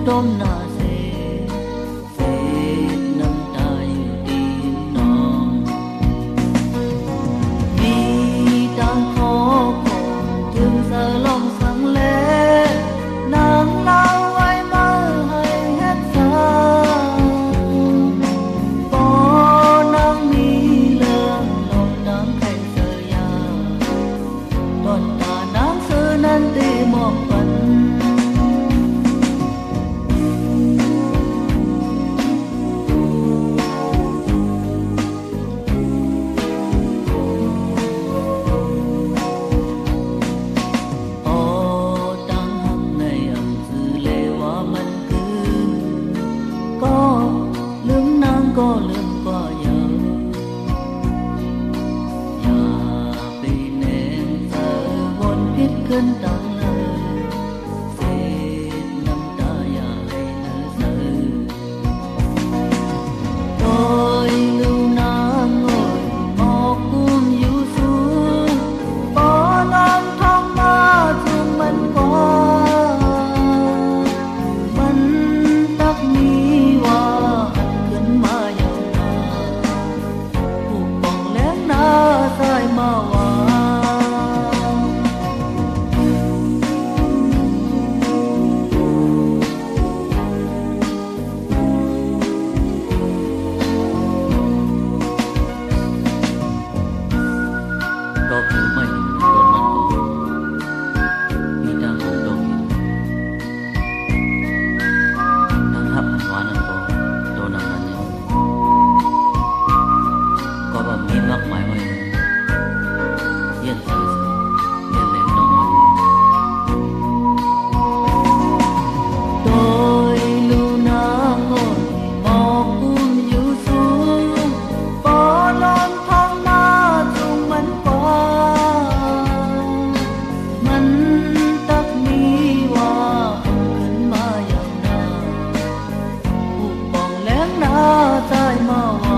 đom na sẽ nắm tay đi non vì đang khó còn thương giờ lòng sáng lệ nắng lao ai mơ hay hết giờ có nắng mi lương lòng nắng thành giờ ya toàn ta nắng xưa nan tê mong vẫn có lương qua giờ nhà bị nén giờ vốn biết cơn đắng lời sẽ nắm tay hay nở giờ tôi lưu nắng ngồi mò cung yêu xuống bỏ non thong ma thương mình qua mình tắc mi hoa sai mawa đọc hiểu mày đón mắt có vì đang không đồng đang hấp hóa năng có đồ năng là nhau có bà mi mắc mãi mày tôi lưu nắng ngồi mò cung yêu xuống bỏ lon thong na chung mình qua mình tắc mi hoa khấn ma yang na buộc bóng lén na tai ma hoa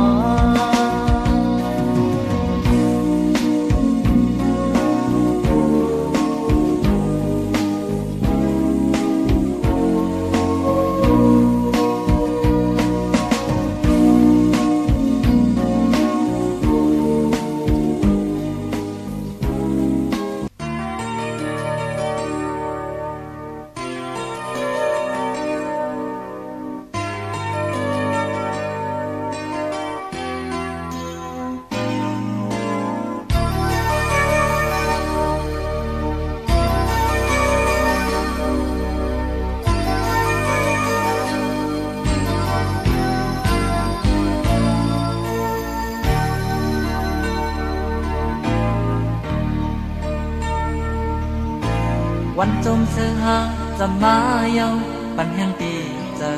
วันจมเสือหาจะมาเยาปันแห่งปีเจอ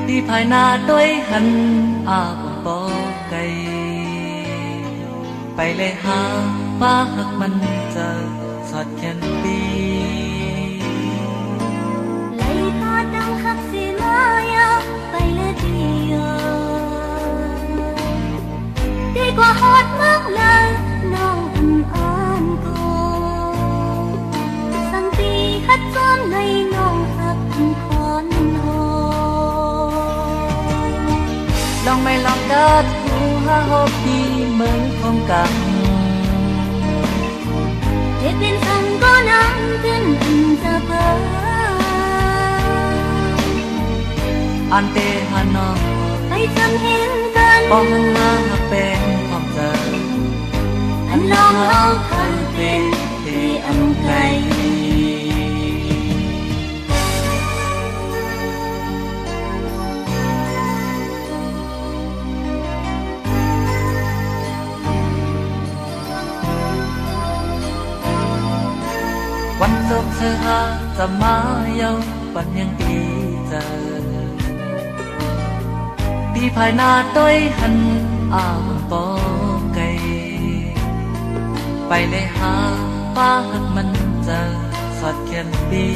ที่ภายนาด้วยหันอาบปอไกไปเลยหาป้าหักมันเจอสอดแขนปีเลยตาดังหักสิมาเยาไปเลยเดียวดีกว่าฮอดมากเลยน้องอ่านฮัดซ้อนในน้องหักคอนหอลองไม่ลองเกิดหูหาหอบดีเหมือนคงกังเหตุเป็นสังก็น้ำขึ้นจะเพิ่มอันเตหานอไปจำเห็นกันป้องมาหักเป็นความเจออันลองเอาคันเป็นที่อำไกวันจบเธอหาจะมาเยาปันยังดีเจอที่ภายนาด้วยหันอาปอไกไปเลยหาป้าหักมันเจอสอดแขนปี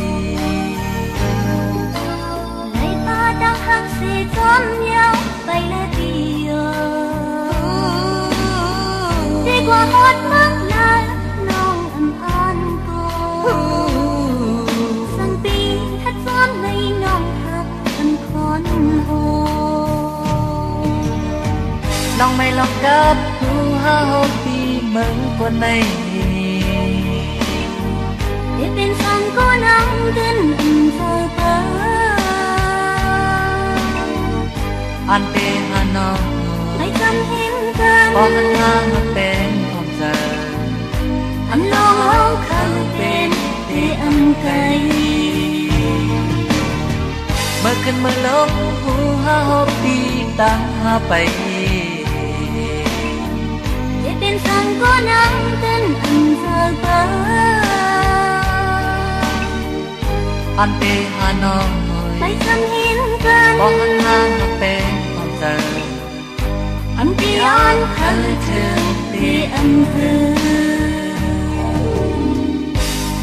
เลยตาดังหักเสียจนเยาไปเลยเดียวดีกว่าฮอดมากเลยน้องอ่านก็สังปี lòng mày lòng cát thu ha hộp đi mừng quân này để bên sông có nắng đến giờ ta anh tê hà nội hãy cầm hiên can có hắn ngang bên không giờ anh lo khăn bên để âm cay mơขึ้นmơลงหูฮาฮอบดีตาฮาไปđể bên sông có nắng đến giờ ta anh tê hà nội hãy cầm hiên can có hắn ngang bên không giờ anh đi ăn khăn trường để âm hư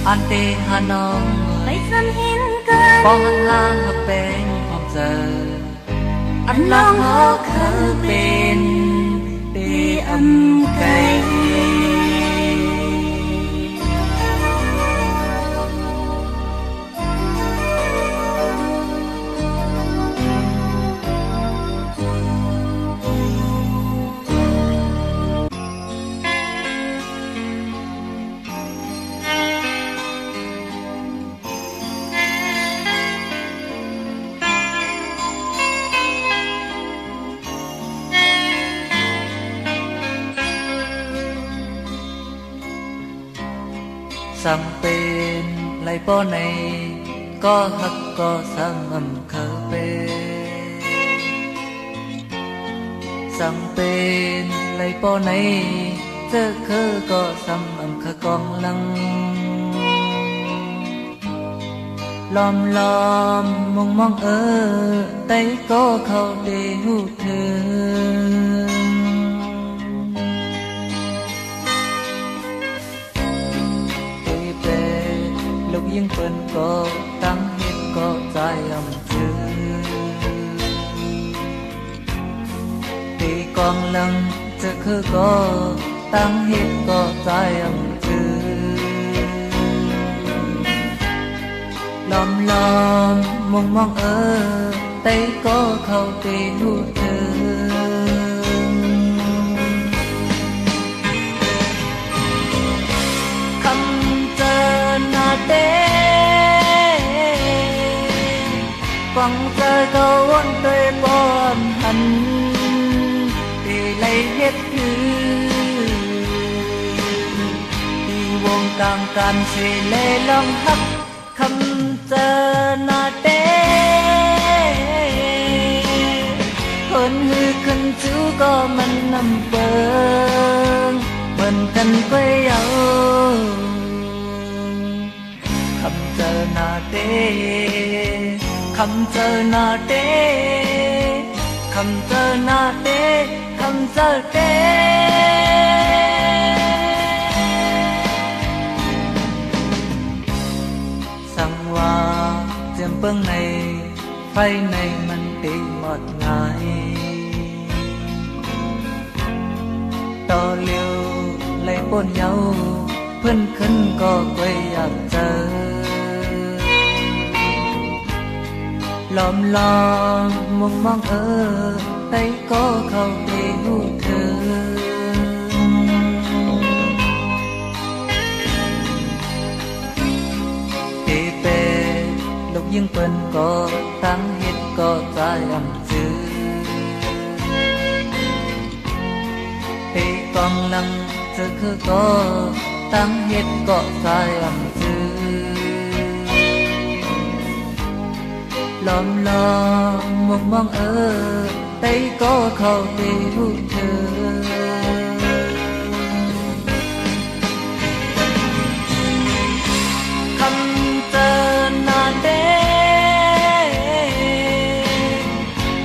anh tê hà nội hãy cầm hiên can có hắn bên không giờ anh lo khó khăn bên để âm cay sampai lai po này có hắc có sang âm khờ pe sampai lai po này chớ khờ có sang âm khờ con lăng lom lom mong mong tay có khâu để hút thương lúc yên phận có tăng hết có dài âm chữ thì con lăng chớ khứ có tăng hết có dài âm chữ lom lom mong mong tay có khâu để hút thương quăng rơi câu ôn tôi bom hằn để lấy hết thứ đi buông càng can sẽ lê lòng hấp khăm giờ na té hơn hư khăn chú có mình nằm bờ mình cần quay áo khăm giờ na té khăm giờ na té khăm giờ na té khăm giờ té sang hoa diêm bưng này phai này mình tìm một ngày to liều lấy bôn nhau phân khấn có quay áp giờ lom lom mong mong tay có khâu để hút thương kể về lúc dương tuần có tăng hết có dài âm chữ thì con lăng chớ khứ có tăng hết có dài âm chữ lom lom mong mong tay có khâu để hút thương khăm giờ na té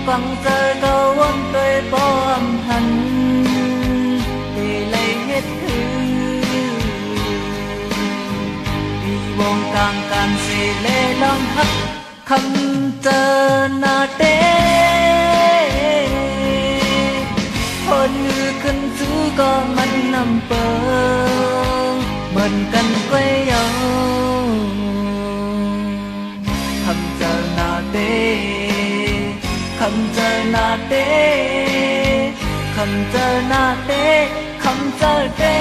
quăng rơi câu ôn tôi bom hằn để lấy hết thứ đi buông càng can sẽ lê lòng hấp khăm giờ na té hôn như cơn chú có mình nằm bờ mình cần quay áo khăm giờ na té khăm giờ na té คำเจอหน้าเต้คำเจอเต้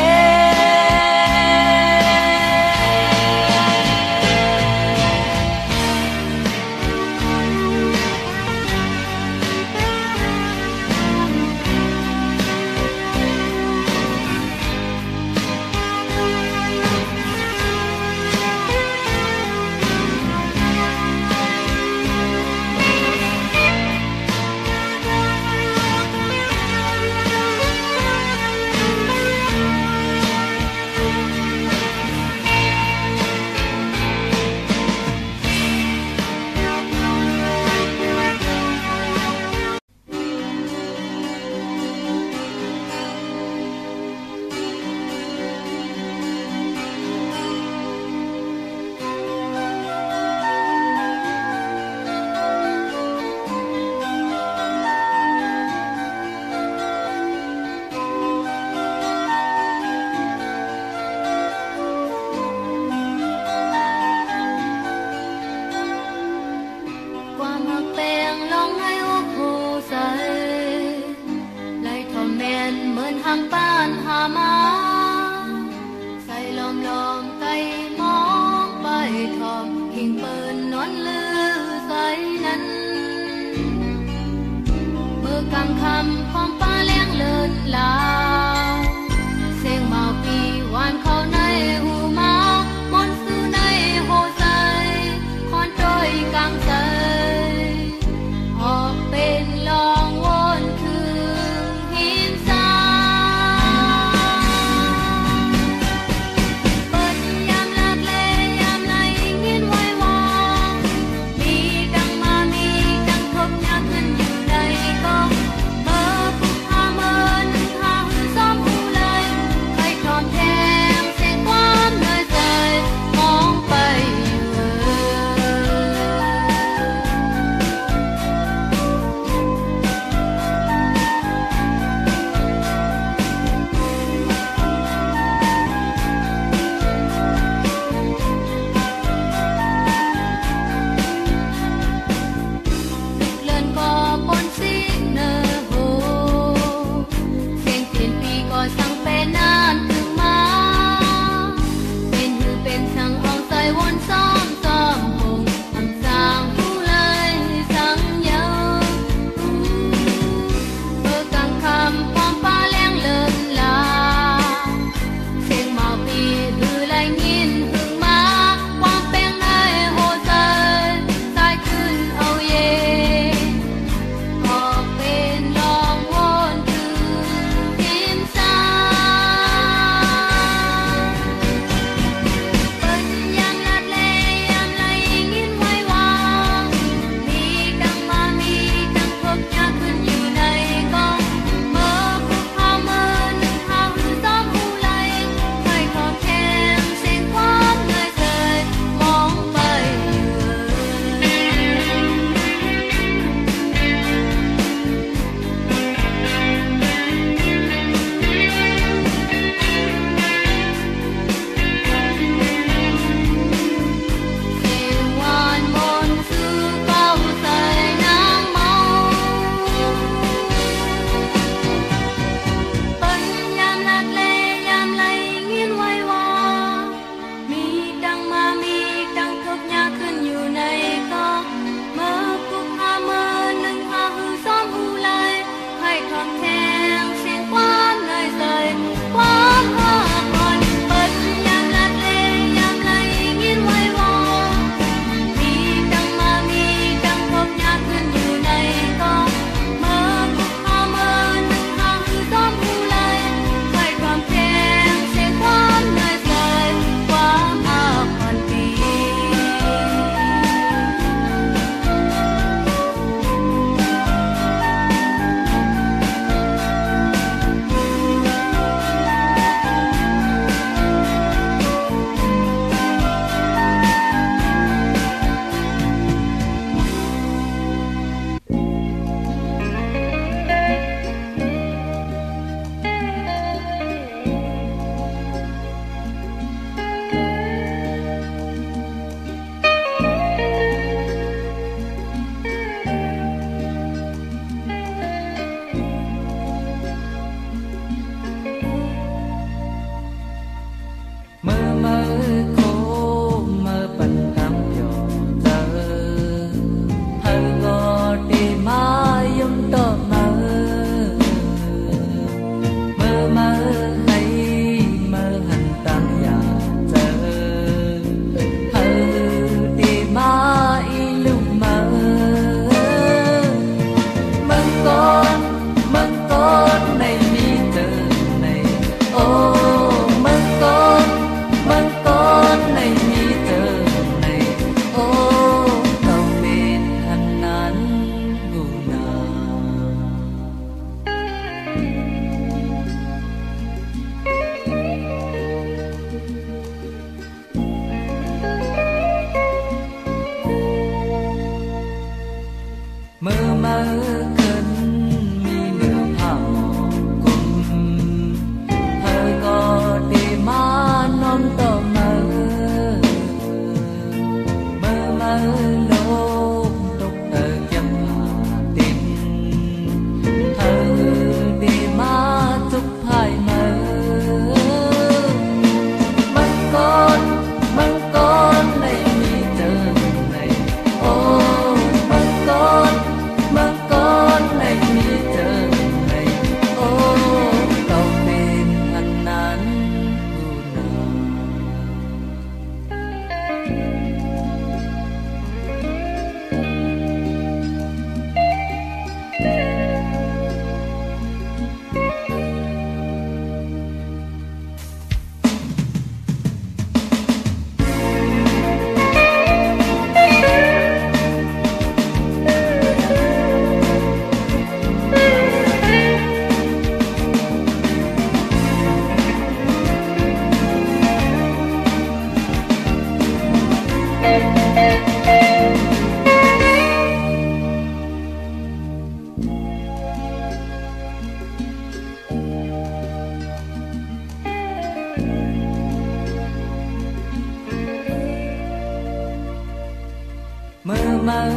mơ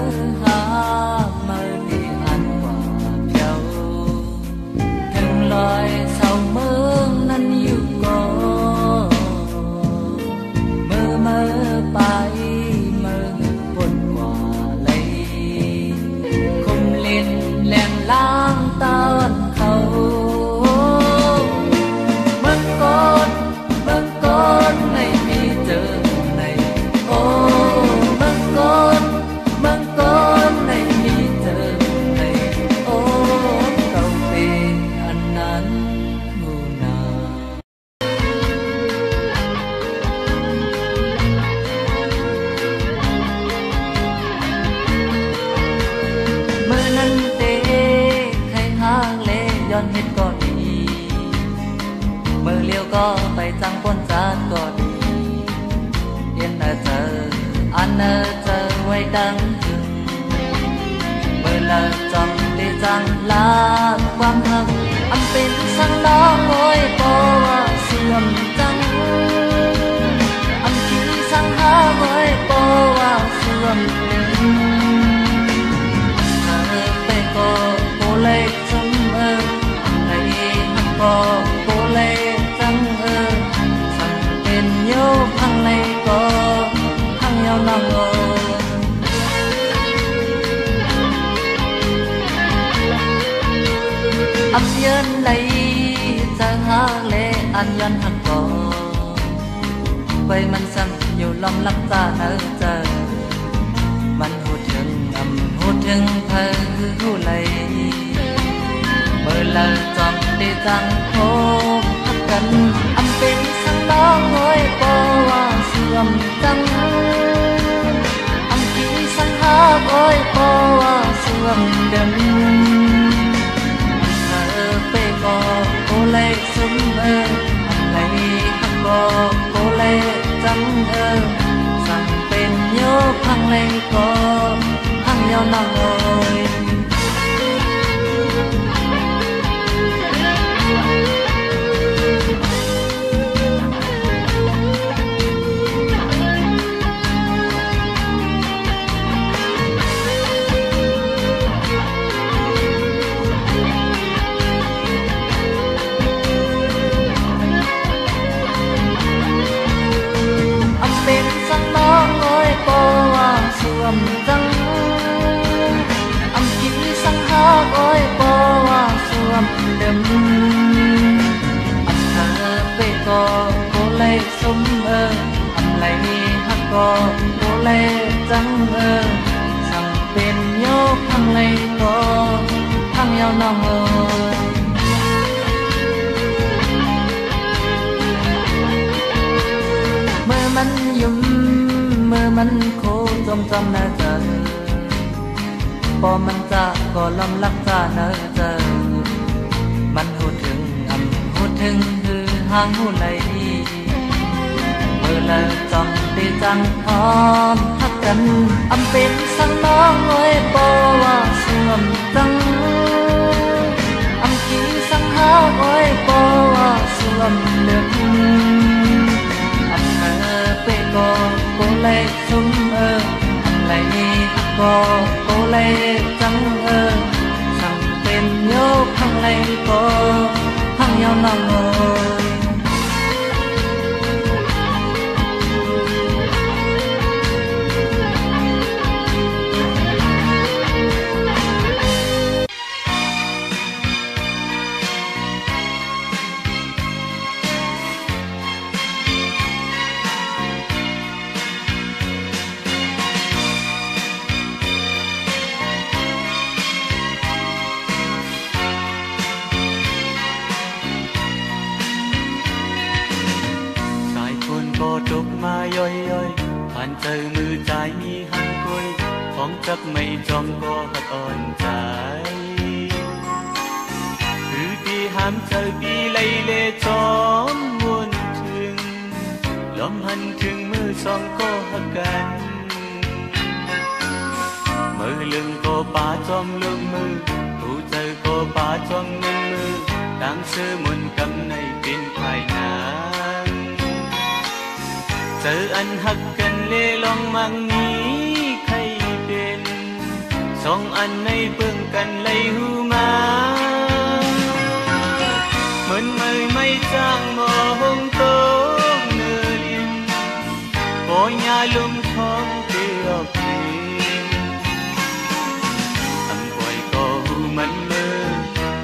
ha mơ thì ăn quả phiêu thường loài sau mơ năn yêu có mơ mơ bay mơ buồn quả lấy không lên lèn lang tan khâu mơ con này mi chờ này ô mơ con này mi chờ này ô cầu về ăn năn ngủ nà mơ năn tê khai hang lêย้อนเฮ็ดก็ดีมือเลี้ยวก็ไปจังปนจานก็ดีเรียนเจออันเจอไว้ดังถึงมือละจำได้จังลาความหักอันเป็นสังล้อโอยเพราะว่าเสื่อมจังอันที่สังหาโอยเพราะว่าเสื่อมลืมเธอไปก็โบเลยจำในหักก็โบเลยจังสั่งเป็นโยพังเลยก็พังยาวนองอับเยินเลยจะหาเลอันยันหักก็ไปมันซ้ำอยู่ลำลักตาเธอเจอมันหูถึงหูถึงเธอหูเลยเมื่อเราจำได้จังโคพักกันอันเป็นสังล้อโอยเพราะว่าเสื่อมจังอันที่สังหาโอยเพราะว่าเสื่อมเดิมเธอไปก็โอเลยซึมอันไหนหักก็โอเลยจังสั่งเป็นโยพังเลยก็พังยาวนองโอยจังอันที่สังหาโอยเพราะว่าสวมเดิมอันเธอไปก็โกเลยสมอันไหลหักก็โกเลยจังสั่งเป็นโยพังเลยก็พังยาวนองเมื่อมันยุ่มเมื่อมันโคจมจำน่าเจอพอมันจะก็ลำลักจะน่าเจอมันหูถึงหูถึงคือห่างหูไหลเมื่อละจำได้จังพร้อมทักกันเป็นสังน้องโอยเพราะว่าเสื่อมจังที่สังหาโอยเพราะว่าเสื่อมเลือดเธอไปก็โกเลยซุ่มอันไหลหักก็โกเลยจังสั่งเป็นโยพังเลยก็พังยาวนองมาย่อยผ่านเจอมือใจมีหันคุยของจักไม่จอมก็หักอ่อนใจคือที่ห้ามเจอปีเลยเลจอมวนถึงลมหันถึงมือสองก็หักกันมือลึงก็ป่าจอมลึงมือตูเจอก็ป่าจอมหนึ่งมือดังเสือมนกำในเป็นภายนา เจออันหักกันเล่ลองมั่งนี้ใครเป็น song anh nay phương cần lấy hu ma mơn mơi mây trang mò hông tố nơ liền có nhà lum thong tiệc tiền anh quay có hu mân mơ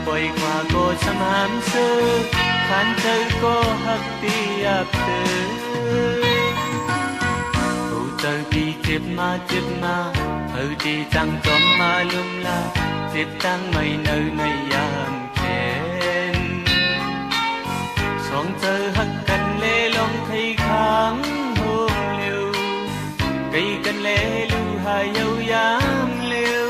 quay qua có xăm hám sơ khán chơi có hắc tiệp tơ hữu tơ đi tiếp ma hữu đi tăng chóm ma lum la tiếp tăng mây nơi này yam khen song tơ hắc cần lê long thấy kháng hôm liêu cây cần lê lưu hai dâu yam liêu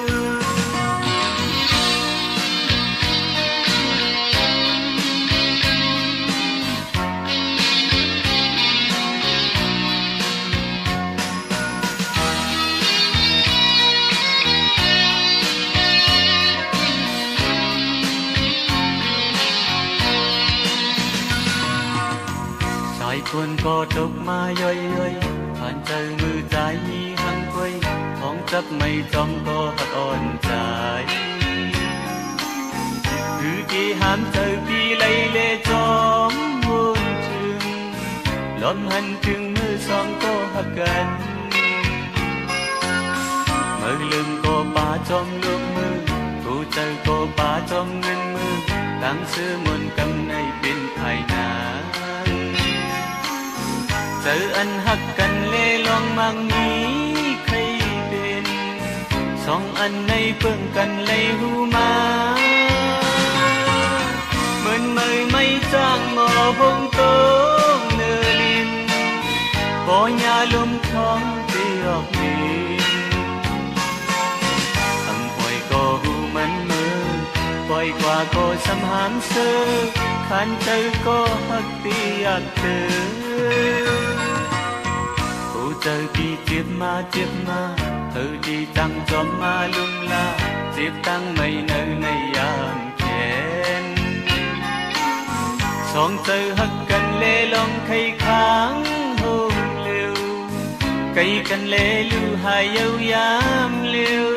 cuốn có độc ma yoi yoiผ่านเจอมือใจหังควยของจับไม่จอมก็หักอ่อนใจคือที่ห้ามเจอปีไล่เล่จอมวนถึงล้อมหันถึงมือสองก็หักกันมือลืมก็ป่าจอมลืมมือกูเจอก็ป่าจอมเงินมือตั้งซื้อมนต์กำในเป็นภายนาเจออันหักกันเล่ลองมังนี้ใครเป็นสองอันในเพิ่งกันเลยหูมาเหมือนเมยไม่จ้างหมอพงโตเนื้อลินปอยาลมท้องตีออกดินทำปล่อยก็หูมันมือปล่อยกว่าก็สำหามเสือขันเจอก็หักตีอยากเจอเจอที่เจ็บมาเธอที่ตั้งจอมมาลุมลาเจ็บตั้งไม่เนอในยามแค้นสองเจอหักกันเล่ลองไข่ค้างโฮมเร็วไก่กันเล่ลูหายยามเร็ว